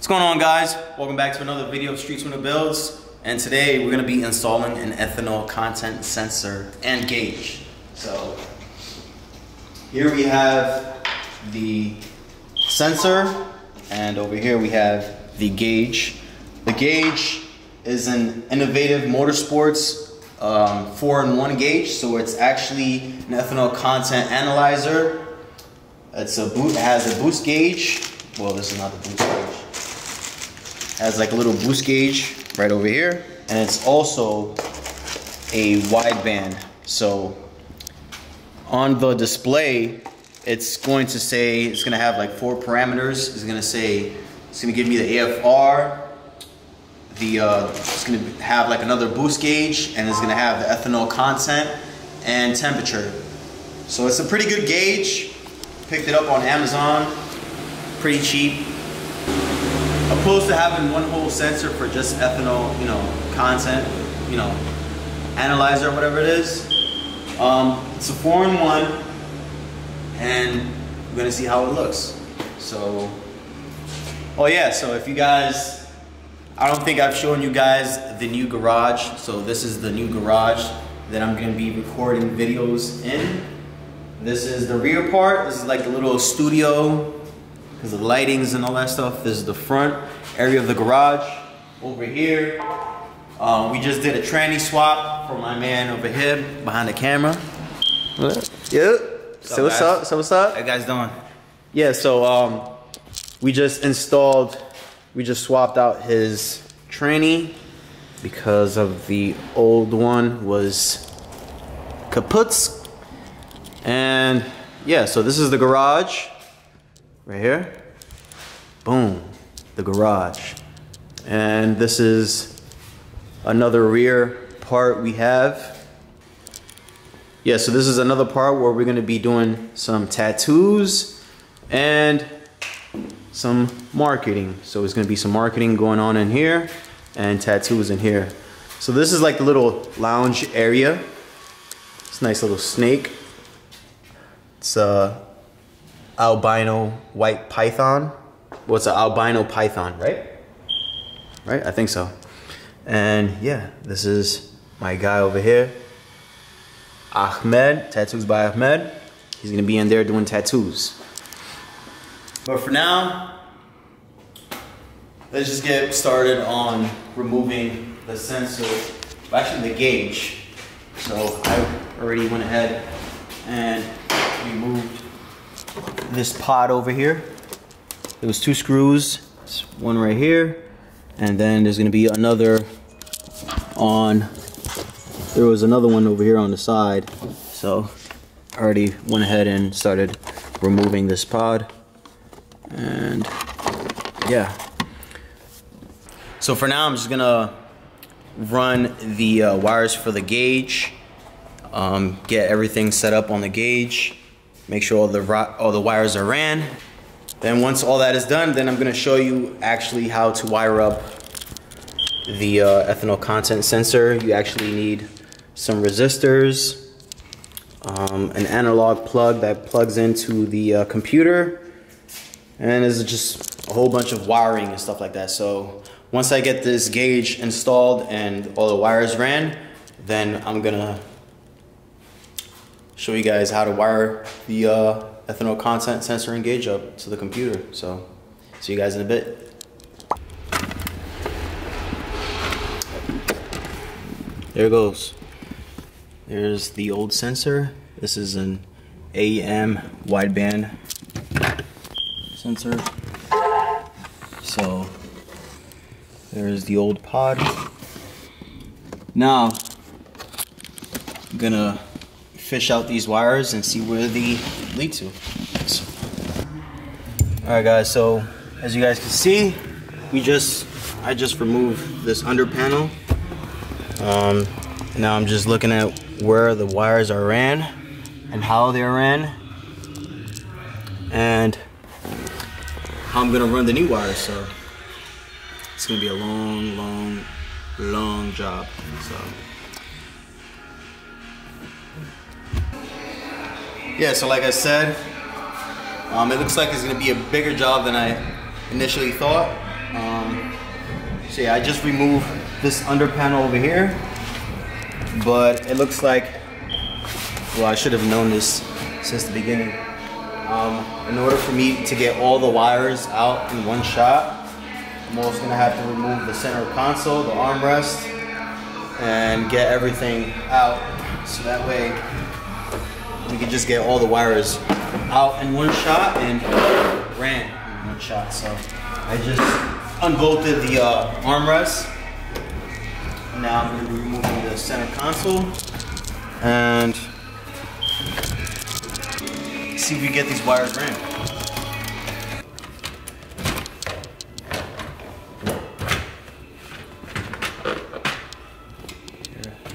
What's going on, guys? Welcome back to another video of Street Tuner Builds. And today we're gonna be installing an ethanol content sensor and gauge. So here we have the sensor, and over here we have the gauge. The gauge is an innovative motorsports 4-in-1 gauge, so it's actually an ethanol content analyzer. It has a boost gauge. Well, this is not the boost gauge. It has like a little boost gauge right over here, and it's also a wideband. So on the display, it's going to say, it's going to have like 4 parameters. It's going to give me the AFR. It's going to have like another boost gauge, and it's going to have the ethanol content and temperature. So it's a pretty good gauge. Picked it up on Amazon, pretty cheap. Opposed to having one whole sensor for just ethanol, content, analyzer, whatever it is. It's a 4-in-1, and we're gonna see how it looks. So, oh yeah, so if you guys, I don't think I've shown you guys the new garage. So this is the new garage that I'm gonna be recording videos in. This is the rear part. This is like a little studio because of the lightings and all that stuff. This is the front area of the garage. Over here, we just did a tranny swap for my man over here behind the camera. Yep. So what's up? So what's up? How you guys doing? Yeah, so we just swapped out his tranny because of the old one was kaput. And yeah, so this is the garage right here. Boom, the garage. And this is another rear part we have. Yeah, so this is another part where we're gonna be doing some tattoos and some marketing. So it's gonna be some marketing going on in here and tattoos in here. So this is like the little lounge area. It's a nice little snake. It's a albino white python. Well, it's an albino python, right? Right, I think so. And yeah, this is my guy over here, Ahmed, tattoos by Ahmed. He's gonna be in there doing tattoos. But for now, let's just get started on removing the sensor, actually the gauge. So I already went ahead and removed this pod over here. There was 2 screws, it's one right here, and then there's gonna be another there was another one over here on the side. So I already went ahead and started removing this pod, and yeah. So for now, I'm just gonna run the wires for the gauge, get everything set up on the gauge, make sure all the wires are ran. Then once all that is done, then I'm gonna show you actually how to wire up the ethanol content sensor. You actually need some resistors, an analog plug that plugs into the computer, and there's just a whole bunch of wiring and stuff like that. So once I get this gauge installed and all the wires ran, then I'm gonna show you guys how to wire the ethanol content sensor and gauge up to the computer. So see you guys in a bit. There it goes. There's the old sensor. This is an AM wideband sensor. So there's the old pod. Now I'm gonna fish out these wires and see where they lead to. Alright guys, so as you guys can see, I just removed this under panel. Now I'm just looking at where the wires are ran and how they're ran, and how I'm gonna run the new wires. So it's gonna be a long job. So yeah, so like I said, it looks like it's gonna be a bigger job than I initially thought. So yeah, I just removed this under panel over here, but it looks like, well, I should have known this since the beginning. In order for me to get all the wires out in one shot, I'm also gonna have to remove the center console, the armrest, and get everything out, so that way we can just get all the wires out in one shot and ran in one shot. So I just unbolted the armrest. Now I'm going to be removing the center console and see if we get these wires ran.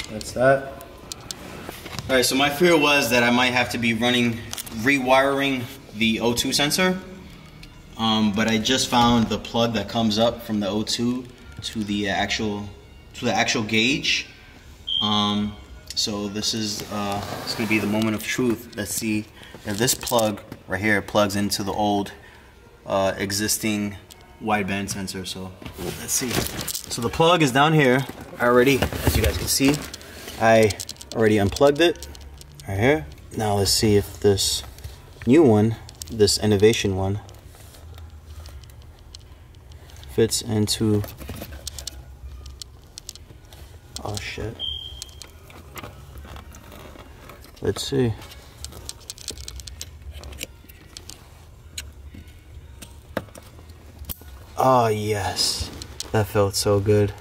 That's that. All right, so my fear was that I might have to be rewiring the O2 sensor, but I just found the plug that comes up from the O2 to the actual gauge. So this is it's gonna be the moment of truth. Let's see if this plug right here plugs into the old existing wideband sensor. So let's see. So the plug is down here already, as you guys can see. I already unplugged it right here. Now let's see if this new one, this innovation one, fits into, oh shit. Let's see. Oh yes, that felt so good.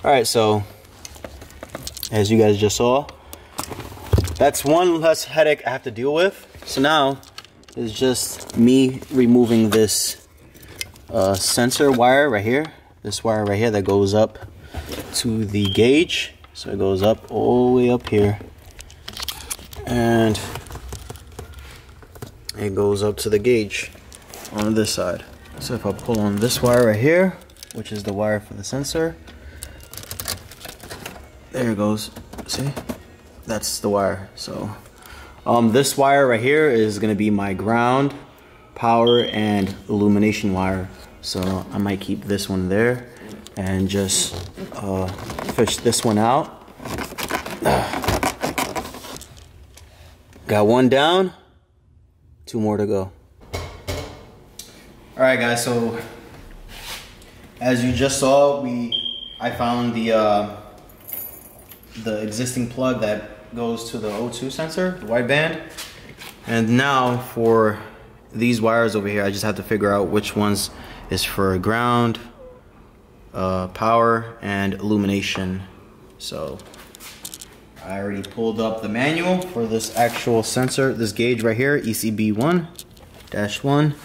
All right, so as you guys just saw, that's one less headache I have to deal with. So now it's just me removing this sensor wire right here, this wire right here that goes up to the gauge. So it goes up all the way up here, and it goes up to the gauge on this side. So if I pull on this wire right here, which is the wire for the sensor, there it goes. See, that's the wire. So this wire right here is going to be my ground, power, and illumination wire. So I might keep this one there and just fish this one out. Got one down, two more to go. All right, guys. So as you just saw, I found the existing plug that goes to the O2 sensor, the wideband. And now for these wires over here, I just have to figure out which ones is for ground, power, and illumination. So I already pulled up the manual for this actual sensor, this gauge right here, ECB1-1,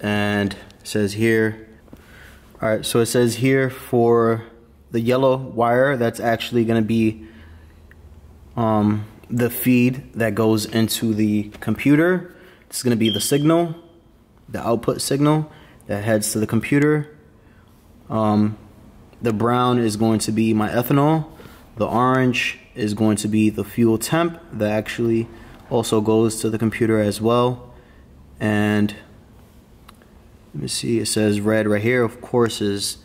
and it says here, all right, so it says here for the yellow wire, that's actually going to be the feed that goes into the computer. It's going to be the signal, the output signal that heads to the computer. The brown is going to be my ethanol. The orange is going to be the fuel temp that actually also goes to the computer as well. And let me see, it says red right here, of course, is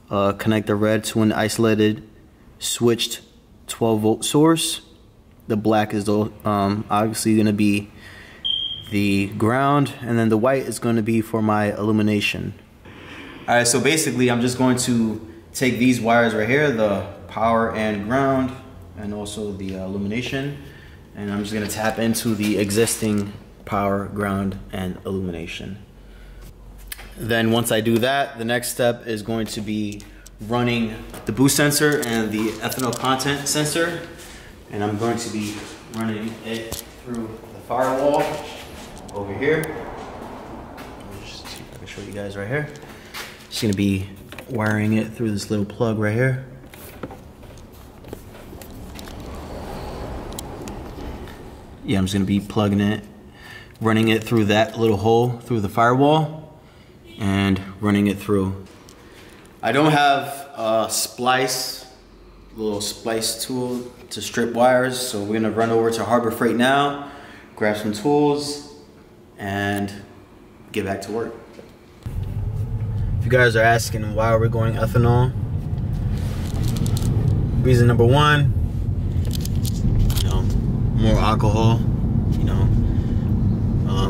connect the red to an isolated switched 12-volt source. The black is obviously going to be the ground, and then the white is going to be for my illumination. All right, so basically I'm just going to take these wires right here, the power and ground, and also the illumination, and I'm just going to tap into the existing power, ground, and illumination. Then once I do that, the next step is going to be running the boost sensor and the ethanol content sensor, and I'm going to be running it through the firewall over here. Let me just see if I can show you guys right here. Just going to be wiring it through this little plug right here. Yeah, I'm just going to be plugging it, running it through that little hole through the firewall, and running it through. I don't have a little splice tool to strip wires, so we're gonna run over to Harbor Freight now, grab some tools, and get back to work. you guys are asking why we're going ethanol, reason number one, you know, more alcohol. You know,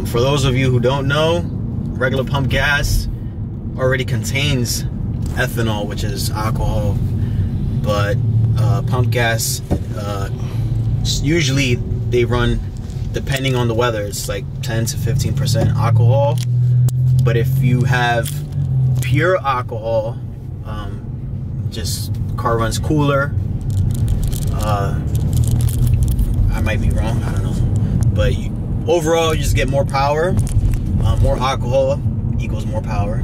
for those of you who don't know, regular pump gas already contains ethanol, which is alcohol, but pump gas usually they run, depending on the weather, it's like 10 to 15% alcohol. But if you have pure alcohol, just car runs cooler. I might be wrong, I don't know, but overall you just get more power. More alcohol equals more power.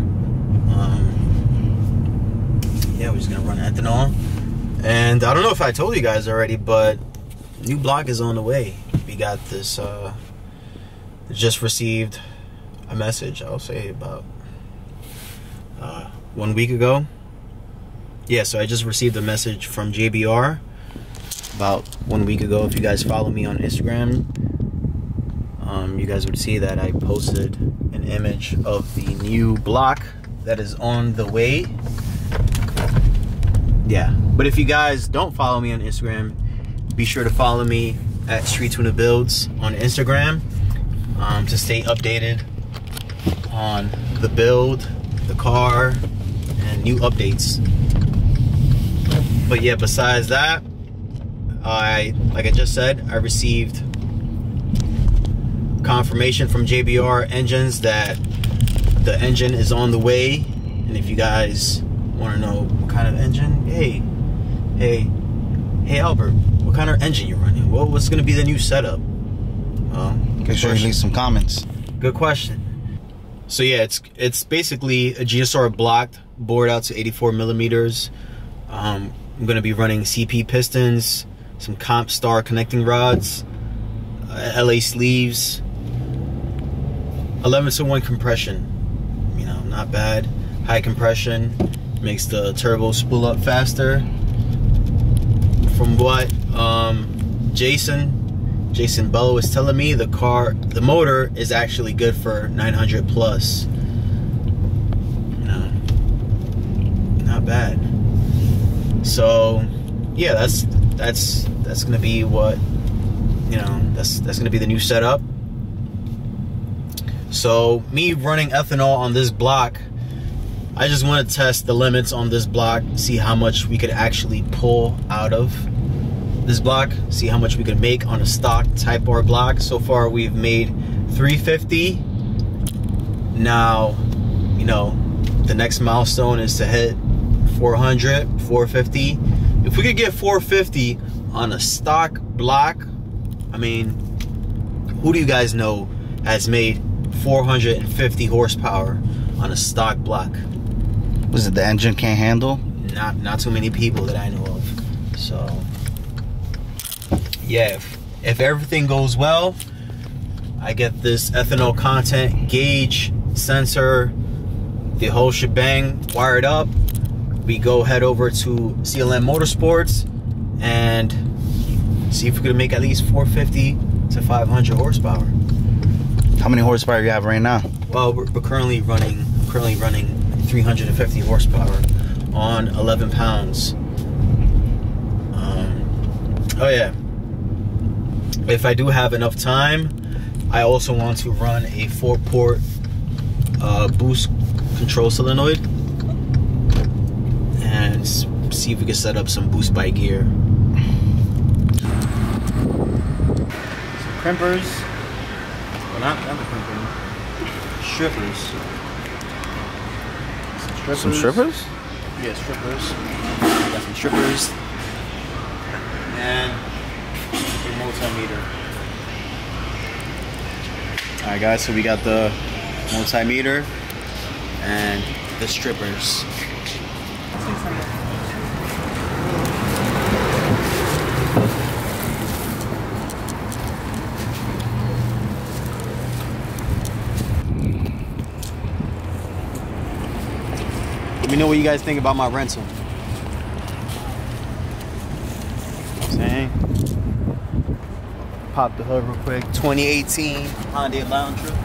Yeah, we're just gonna run ethanol. And I don't know if I told you guys already, but new block is on the way. We got this, just received a message, I'll say about 1 week ago. Yeah, so I just received a message from JBR about 1 week ago. If you guys follow me on Instagram, you guys would see that I posted an image of the new block that is on the way. Yeah, but if you guys don't follow me on Instagram, be sure to follow me at Street Tuna Builds on Instagram to stay updated on the build, the car, and new updates. But yeah, besides that, like I just said, I received confirmation from JBR Engines that the engine is on the way. And if you guys want to know what kind of engine, hey Albert, what kind of engine you're running? What's going to be the new setup? Make sure you leave some comments. Good question. So yeah, it's basically a GSR blocked, bored out to 84 millimeters. I'm going to be running CP pistons, some Comp Star connecting rods, LA sleeves, 11:1 compression. You know, not bad. High compression makes the turbo spool up faster. From what Jason Bello was telling me, the motor is actually good for 900 plus. You know, not bad. So yeah, that's gonna be what, you know, that's gonna be the new setup. So me running ethanol on this block, I just want to test the limits on this block, see how much we could actually pull out of this block, see how much we could make on a stock Type R block. So far we've made 350. Now, you know, the next milestone is to hit 400, 450. If we could get 450 on a stock block, I mean, who do you guys know has made 450 horsepower on a stock block? Was it the engine can't handle? Not too many people that I know of. So yeah, if everything goes well, I get this ethanol content, gauge, sensor, the whole shebang wired up. We go head over to CLM Motorsports and see if we could make at least 450 to 500 horsepower. How many horsepower do you have right now? Well, we're currently running 350 horsepower on 11 pounds. Oh yeah, if I do have enough time, I also want to run a 4-port boost control solenoid and see if we can set up some boost by gear. Some crimpers. Well, not the crimping. Strippers. Some strippers? Yeah, strippers. We got some strippers. And a multimeter. Alright guys, so we got the multimeter and the strippers. Let me know what you guys think about my rental. Saying, pop the hood real quick. 2018 Hyundai Elantra.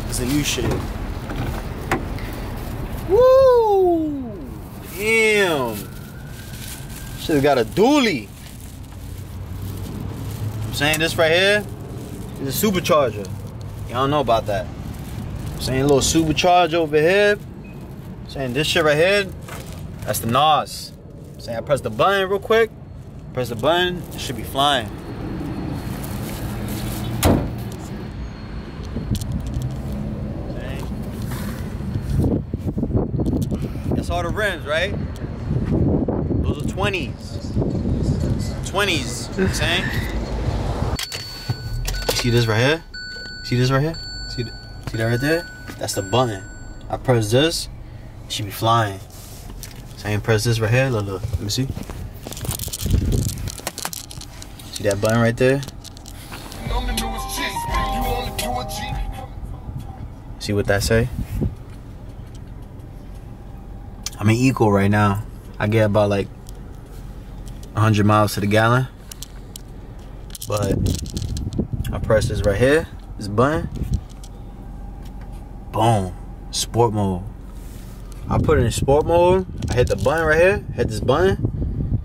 It's a new shit. Woo! Damn. Should've got a dually. I'm saying this right here is a supercharger. Y'all know about that. I'm saying a little supercharger over here. I'm saying this shit right here, that's the NOS. I'm saying I press the button real quick. Press the button, it should be flying. That's all the rims, right? Those are 20s. 20s, you know what I'm saying? See this right here? See this right here? See that right there? That's the button. I press this, it should be flying. Same, press this right here. Look, look. Let me see. See that button right there? See what that say? I'm in eco right now. I get about like 100 miles to the gallon. But I press this right here, this button. Boom. Sport mode. I put it in sport mode. I hit the button right here. Hit this button.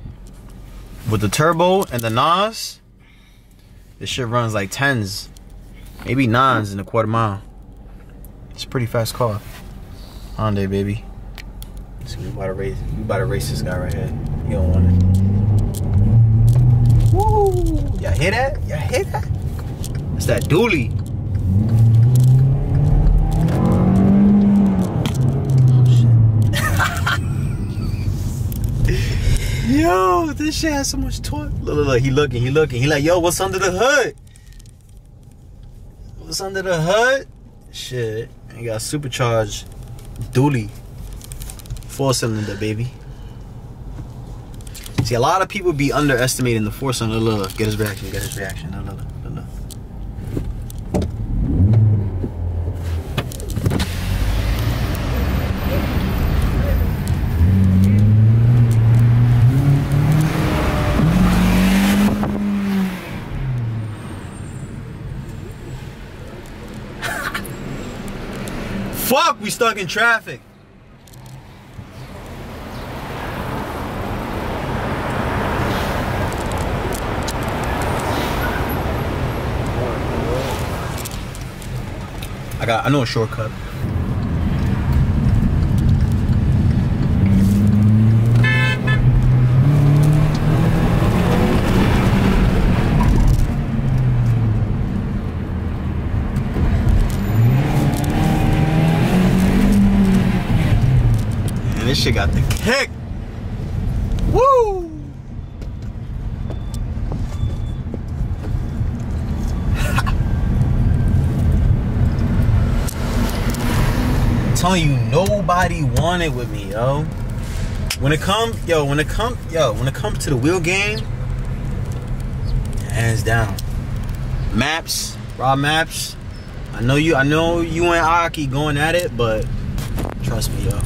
With the turbo and the NOS, this shit runs like 10s, maybe 9s in a quarter mile. It's a pretty fast car. Hyundai, baby. So we about to race this guy right here. You don't want it. Woo! Y'all hear that? Y'all hear that? It's that dually. Yo, this shit has so much torque. Look, look, look, he looking. He like, yo, what's under the hood? What's under the hood? Shit, he got supercharged dually. 4-cylinder, baby. See, a lot of people be underestimating the 4-cylinder. Look, look, get his reaction, Look, look, look, look. Fuck, we stuck in traffic. I know a shortcut. This shit got the kick. Woo! I'm telling you, nobody wanted with me, yo. When it come to the wheel game, hands down. Maps, raw maps. I know you and Aki going at it, but trust me, yo.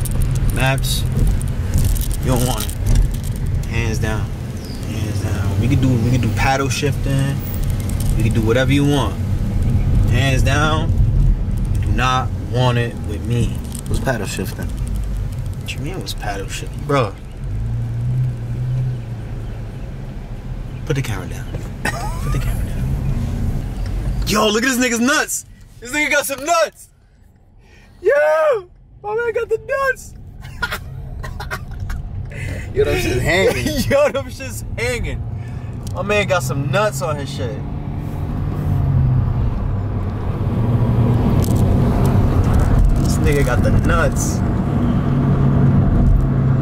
Maps, you don't want it. Hands down. Hands down. We could do paddle shifting. We could do whatever you want. Hands down, you do not want it with me. What's paddle shifting? What you mean what's paddle shifting? Bro. Put the camera down. Put the camera down. Yo, look at this nigga's nuts. This nigga got some nuts. Yo, my man got the nuts. Yo, them shit's hanging. Yo, them shit's hanging. My man got some nuts on his shit. This nigga got the nuts.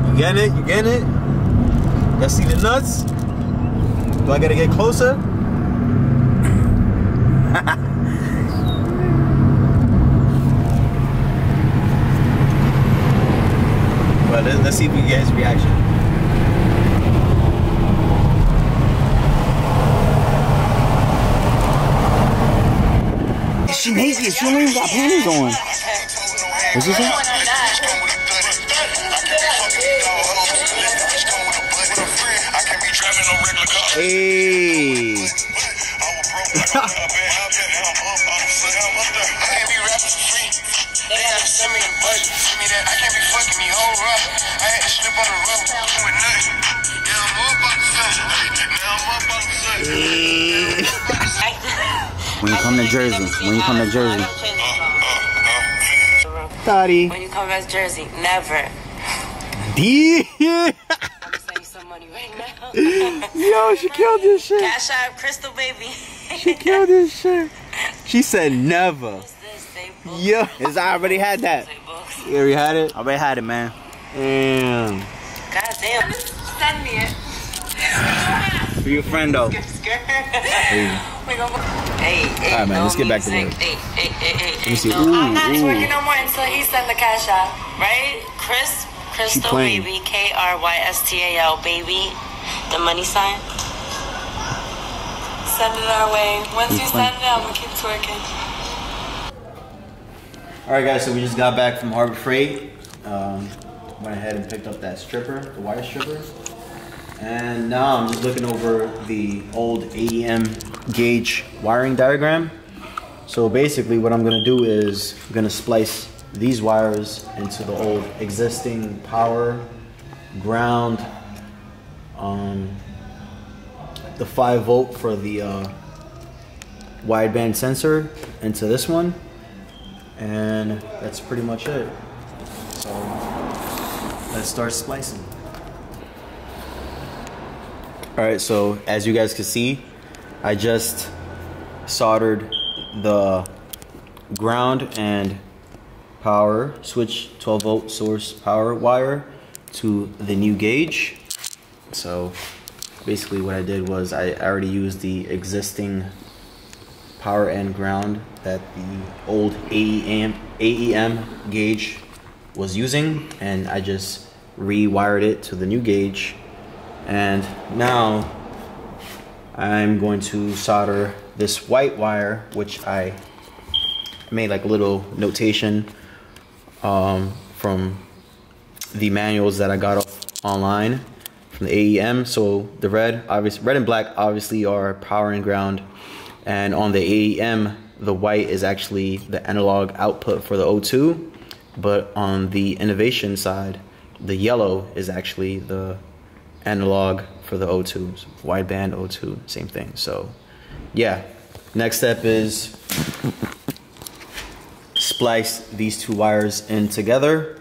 You getting it? You getting it? Y'all see the nuts? Do I gotta get closer? But let's see if we can get his reaction. She naked. She only got panties on. What's this one? Hey. Send me the budget, send me that. I can't be fucking me whole rough. I had to slip on the road with nothing. Yeah, I'm all about the sun. Now I'm all about the sun. When you come to Jersey, when you come to Jersey. Toddy. When you come back to Jersey, never. Yeah. I'm saving some money right now. Yo, she killed this shit. Cash out, Crystal, baby. She killed this shit. She said never. What's this? They book. Yo, I already had that. They book. You already had it? I already had it, man. Damn. God damn. Send me it. For your friend, though. Hey, Alright, man, let's get back to work. Hey. Let me see. I'm not twerking no more until he send the cash out. Right? Crystal, playing. baby. Krystal, baby. The money sign. Send it our way. Once you send it, I'm gonna keep twerking. Alright guys, so we just got back from Harbor Freight. Went ahead and picked up that stripper, the wire stripper. And now I'm just looking over the old AEM gauge wiring diagram. So basically what I'm gonna do is I'm gonna splice these wires into the old existing power, ground, the 5 volt for the wideband sensor into this one. And that's pretty much it. So let's start splicing. Alright, so as you guys can see, I just soldered the ground and power switch 12 volt source power wire to the new gauge. So basically what I did was I already used the existing power and ground that the old AEM gauge was using, and I just rewired it to the new gauge. And now I'm going to solder this white wire, which I made like a little notation from the manuals that I got off online from the AEM. So the red and black obviously are power and ground, and on the AEM the white is actually the analog output for the O2, but on the innovation side the yellow is actually the analog for the O2, wideband O2, same thing. So yeah, next step is splice these two wires in together.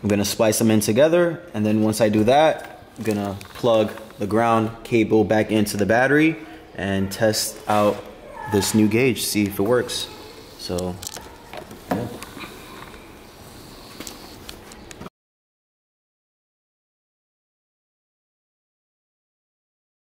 I'm gonna splice them in together, and then once I do that, I'm gonna plug the ground cable back into the battery and test out this new gauge, see if it works. So